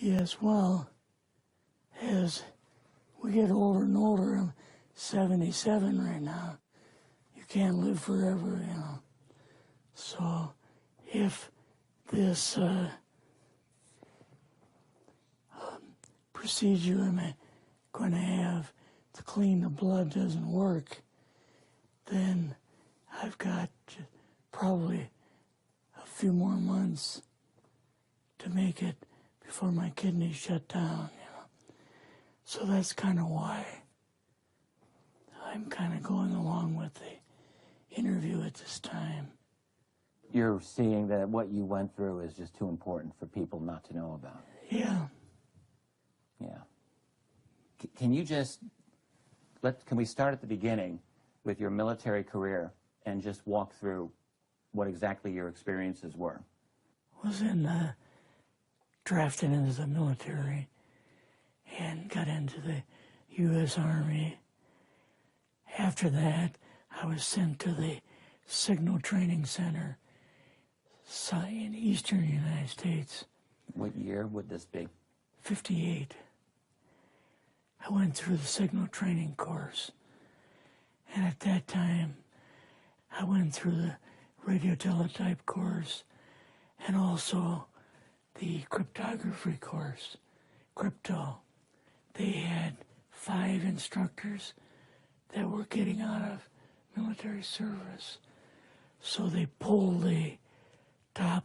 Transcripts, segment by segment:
Yes, well, as we get older and older, I'm 77 right now. You can't live forever, you know. So if this procedure I'm going to have to clean the blood doesn't work, then I've got probably a few more months to make it before my kidneys shut down, you know. So that's kind of why I'm kind of going along with the interview at this time. You're seeing that what you went through is just too important for people not to know about. Yeah. Yeah. Can you just, can we start at the beginning with your military career and just walk through what exactly your experiences were? I was drafted into the military and got into the U.S. Army. After that, I was sent to the Signal Training Center in eastern United States. What year would this be? 58. I went through the signal training course, and at that time, I went through the radio teletype course and also the cryptography course, crypto. They had 5 instructors that were getting out of military service, so they pulled the top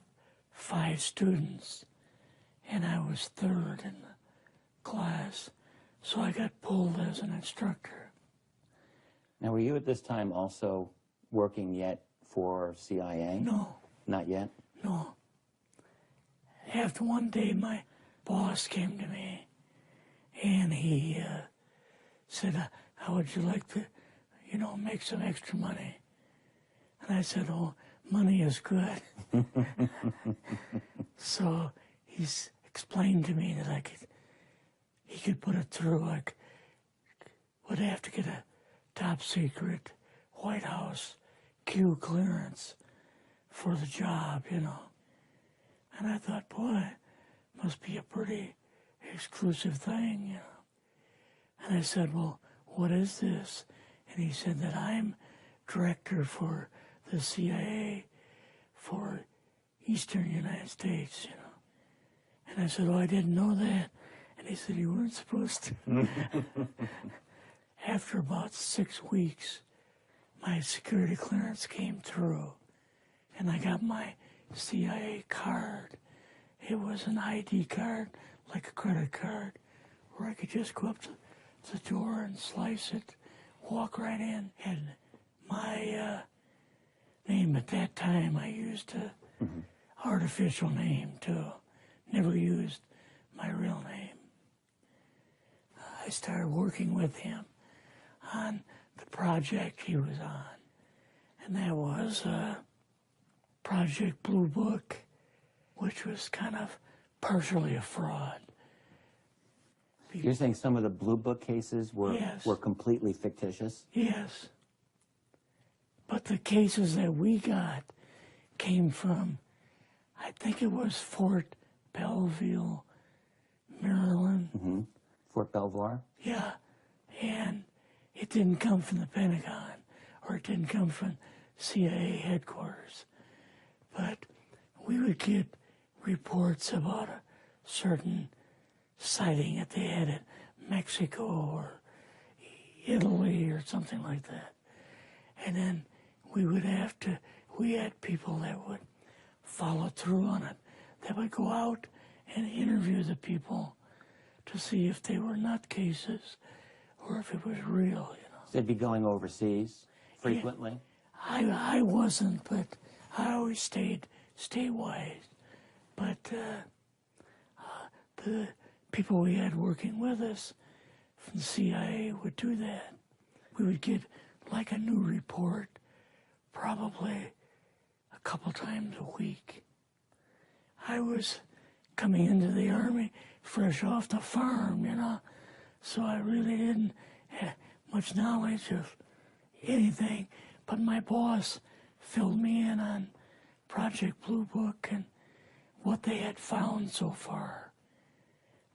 5 students, and I was 3rd in the class, so I got pulled as an instructor. Now, were you at this time also working yet for CIA? No. Not yet? No. After one day, my boss came to me, and he said, how would you like to, you know, make some extra money? And I said, oh, money is good. So he's explained to me that he could put it through, would have to get a top secret White House Q clearance for the job, you know. And I thought, boy, must be a pretty exclusive thing, you know. And I said, well, what is this? And he said that I'm director for the CIA for eastern United States, you know. And I said, oh, I didn't know that. And he said, you weren't supposed to. After about 6 weeks, my security clearance came through, and I got my CIA card. It was an ID card, like a credit card, where I could just go up to the door and slice it, walk right in. And my name at that time, I used a artificial name too. Never used my real name. I started working with him on the project he was on, and that was Project Blue Book, which was kind of partially a fraud. You're saying some of the Blue Book cases were, yes, were completely fictitious? Yes. But the cases that we got came from, I think it was Fort Belvoir, Maryland. Fort Belvoir? Yeah. And it didn't come from the Pentagon, or it didn't come from CIA headquarters. But we would get reports about a certain sighting that they had in Mexico or Italy or something like that. And then we had people that would follow through on it, that would go out and interview the people to see if they were nutcases or if it was real, you know. So they'd be going overseas frequently? Yeah, I wasn't, but I always stayed statewide. But the people we had working with us from the CIA would do that. We would get like a new report probably a couple times a week. I was coming into the Army fresh off the farm, you know, so I really didn't have much knowledge of anything, but my boss filled me in on Project Blue Book and what they had found so far.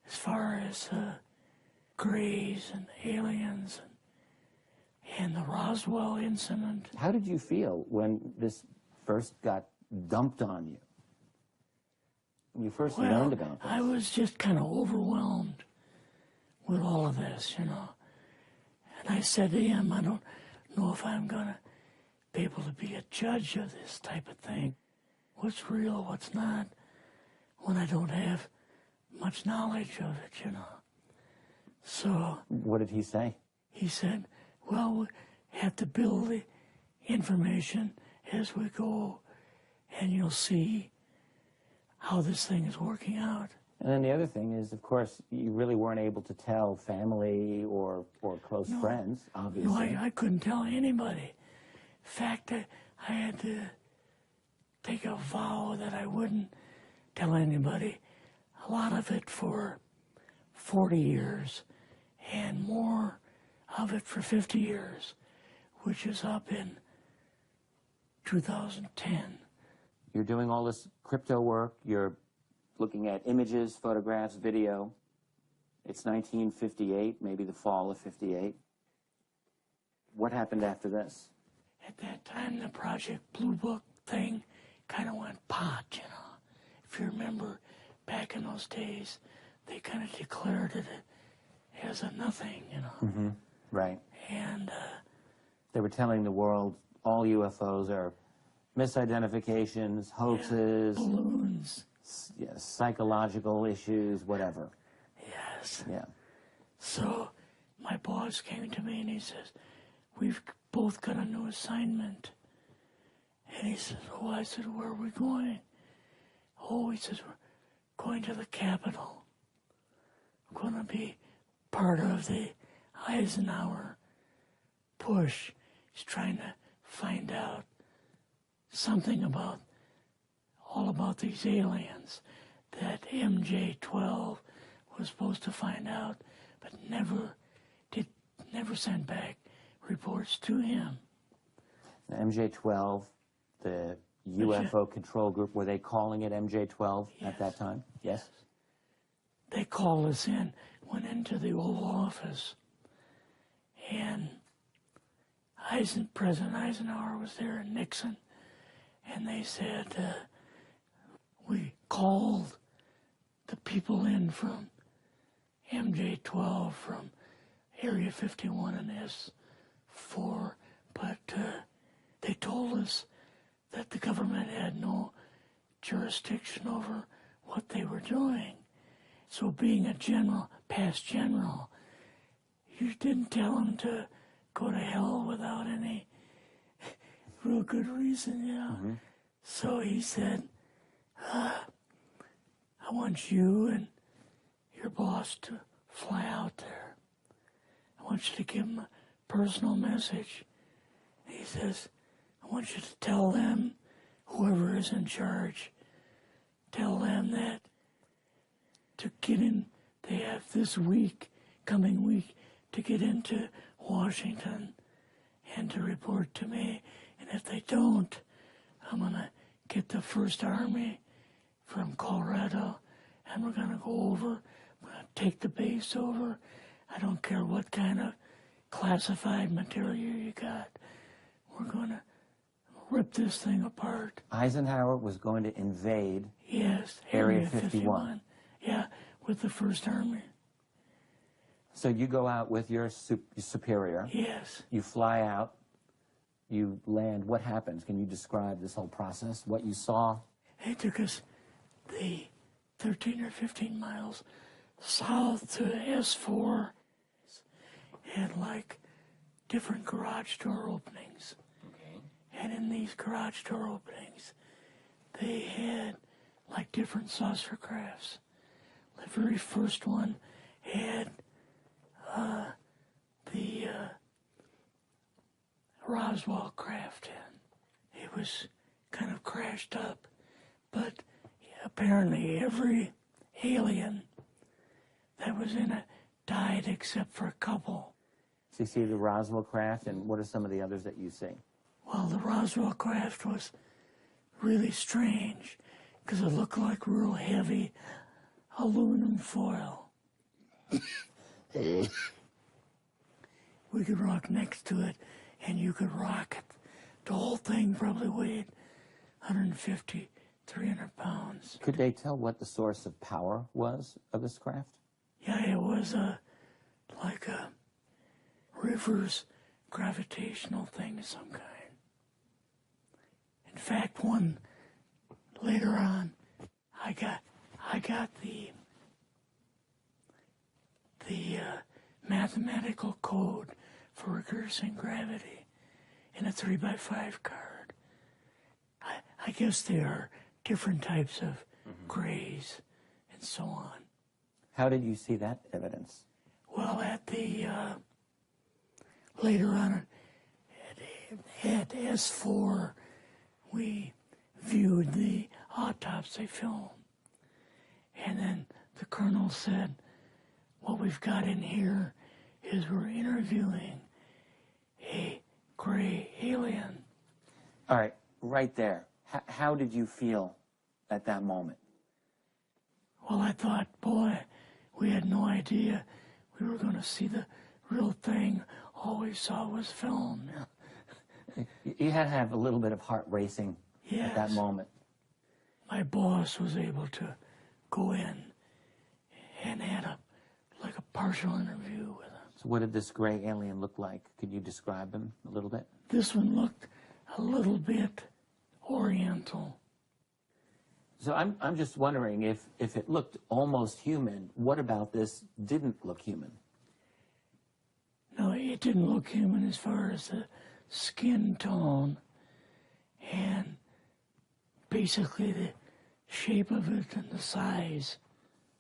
as far as grays and aliens and the Roswell incident. How did you feel when this first got dumped on you? When you first learned about this? I was just kind of overwhelmed with all of this, you know. And I said to him, I don't know if I'm going to be able to be a judge of this type of thing. What's real, what's not, when I don't have much knowledge of it, you know. So... What did he say? He said, well, we have to build the information as we go, and you'll see how this thing is working out. And then the other thing is, of course, you really weren't able to tell family or close friends, obviously. No, I couldn't tell anybody. In fact, I had to take a vow that I wouldn't tell anybody. A lot of it for 40 years, and more of it for 50 years, which is up in 2010. You're doing all this crypto work. You're looking at images, photographs, video. It's 1958, maybe the fall of 58. What happened after this? At that time, the Project Blue Book thing kind of went pot, you know. If you remember, back in those days, they kind of declared it as a nothing, you know. Mm-hmm. Right. And they were telling the world all UFOs are misidentifications, hoaxes, balloons, psychological issues, whatever. Yes. Yeah. So my boss came to me and he says, we've both got a new assignment. And he says, oh, I said, where are we going? Oh, he says, we're going to the Capitol. We're going to be part of the Eisenhower push. He's trying to find out something about, all about these aliens that MJ-12 was supposed to find out, but never sent back reports to him. The MJ-12, the UFO control group, were they calling it MJ-12 at that time? Yes. They called us in, went into the Oval Office, and President Eisenhower was there and Nixon, and they said, we called the people in from MJ-12 from Area 51 and S4, but they told us that the government had no jurisdiction over what they were doing. So being a general, past general, you didn't tell them to go to hell without any real good reason, you know. Mm-hmm. So he said, I want you and your boss to fly out there. I want you to give them a personal message. He says, I want you to tell them, whoever is in charge, tell them that to get in, they have this week, coming week, to get into Washington and to report to me. And if they don't, I'm going to get the First Army from Colorado, and we're going to go over, we're going to take the base over. I don't care what kind of classified material you got. We're going to rip this thing apart. Eisenhower was going to invade Area 51. Yeah, with the First Army. So you go out with your superior. Yes. You fly out. You land. What happens? Can you describe this whole process? What you saw? It took us the 13 or 15 miles south to S4 and like different garage door openings. Okay. And in these garage door openings, they had like different saucer crafts. The very first one had the Roswell craft in. It was kind of crashed up, but apparently every alien that was in it died except for a couple. So you see the Roswell craft, and what are some of the others that you see? Well, the Roswell craft was really strange because it looked like real heavy aluminum foil. We could rock next to it, and you could rock it. The whole thing probably weighed 150, 300 pounds. Could they tell what the source of power was of this craft? Yeah, it was like a reverse gravitational thing of some kind. In fact, one later on, I got the mathematical code for reversing gravity in a 3x5 card. I guess there are different types of grays and so on. How did you see that evidence? Well, at the later on at S4, we viewed the autopsy film, and then the colonel said, "What we've got in here is we're interviewing a gray alien." All right, right there. How did you feel at that moment? Well, I thought, boy, we had no idea we were going to see the real thing. All we saw was film. You had to have a little bit of heart racing at that moment. My boss was able to go in and had a partial interview with him. So what did this gray alien look like? Could you describe him a little bit? This one looked a little bit oriental. So I'm just wondering if it looked almost human, what about this didn't look human? No, it didn't look human as far as the skin tone and basically the shape of it and the size.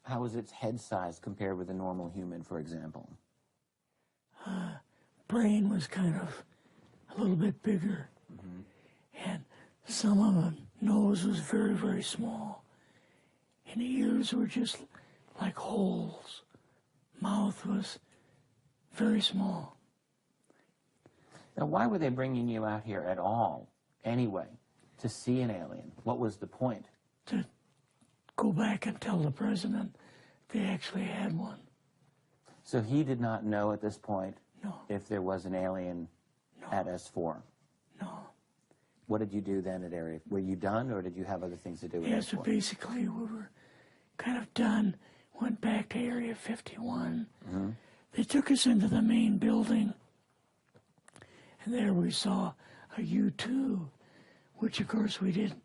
How was its head size compared with a normal human, for example? Brain was kind of a little bit bigger. And some of the nose was very, very small. And the ears were just like holes. Mouth was very small. Now, why were they bringing you out here at all, anyway, to see an alien? What was the point? To go back and tell the president they actually had one. So he did not know at this point No. if there was an alien at S4? No. What did you do then at Area? Were you done, or did you have other things to do with Yes, S4? so basically we were kind of done. Went back to Area 51. They took us into the main building, and there we saw a U-2, which of course we didn't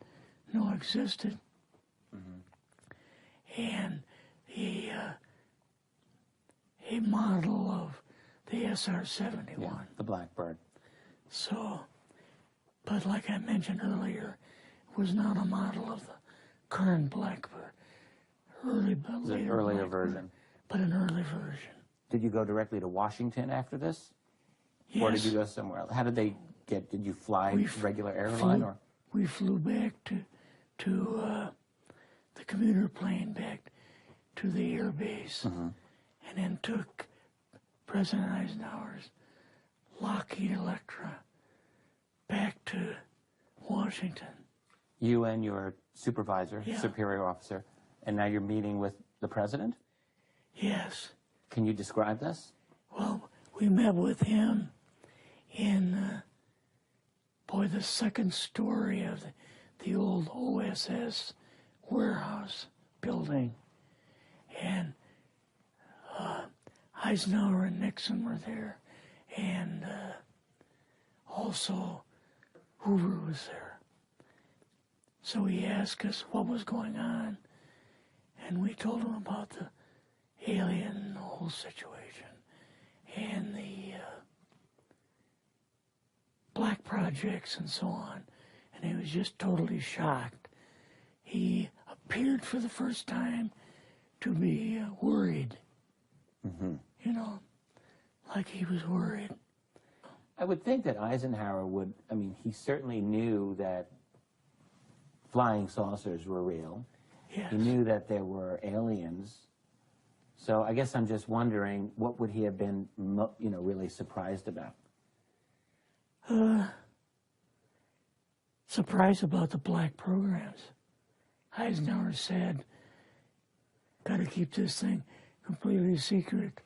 know existed. And a model of the SR-71. Yeah, the Blackbird. So, but like I mentioned earlier, it was not a model of the current Blackbird. It was an earlier version. But an early version. Did you go directly to Washington after this? Yes. Or did you go somewhere else? How did they get, did you fly regular airline? Or? We flew back to the commuter plane back to the air base, and then took President Eisenhower's Lockheed Electra back to Washington. You and your supervisor, Yeah. superior officer, and now you're meeting with the president? Yes. Can you describe this? Well, we met with him in, the second story of the old OSS warehouse building. And Eisenhower and Nixon were there, and also Hoover was there. So he asked us what was going on, and we told him about the alien, the whole situation, and the black projects and so on. And he was just totally shocked. He appeared for the first time to be worried. You know, like he was worried. I would think that Eisenhower would, I mean, he certainly knew that flying saucers were real. Yes. He knew that there were aliens. So I guess I'm just wondering, what would he have been, really surprised about? Surprised about the black programs. Eisenhower said, got to keep this thing completely secret.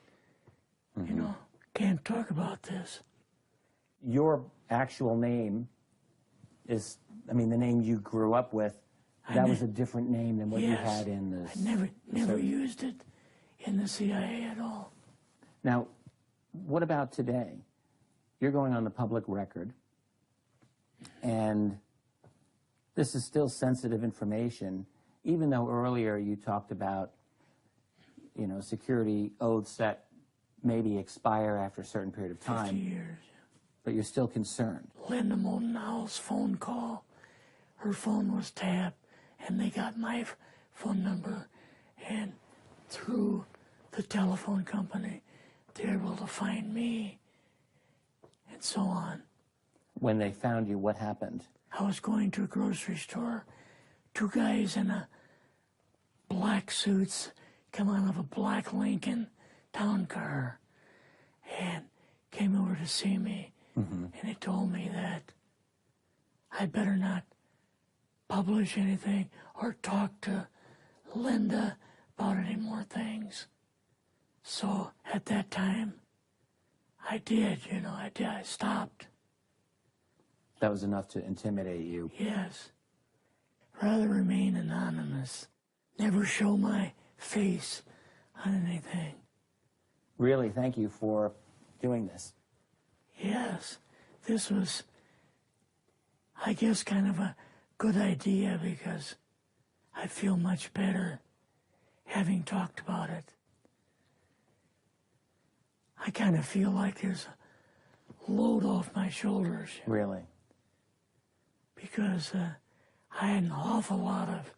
You know, can't talk about this. Your actual name is, I mean, the name you grew up with, that was a different name than what you had in the... I never used it in the CIA at all. Now, what about today? You're going on the public record, and this is still sensitive information, even though earlier you talked about, you know, security oaths that maybe expire after a certain period of time. 50 years. But you're still concerned. Linda Motenau's phone call, her phone was tapped, and they got my phone number, and through the telephone company, they were able to find me, and so on. When they found you, what happened? I was going to a grocery store. Two guys in a black suits come out of a black Lincoln town car and came over to see me. And they told me that I'd better not publish anything or talk to Linda about any more things. So at that time, I did, you know, I stopped. That was enough to intimidate you. Yes. Rather remain anonymous. Never show my face on anything. Really, thank you for doing this. Yes, this was, I guess, kind of a good idea because I feel much better having talked about it. I kind of feel like there's a load off my shoulders. Really? Because I had an awful lot of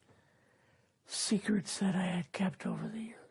secrets that I had kept over the years.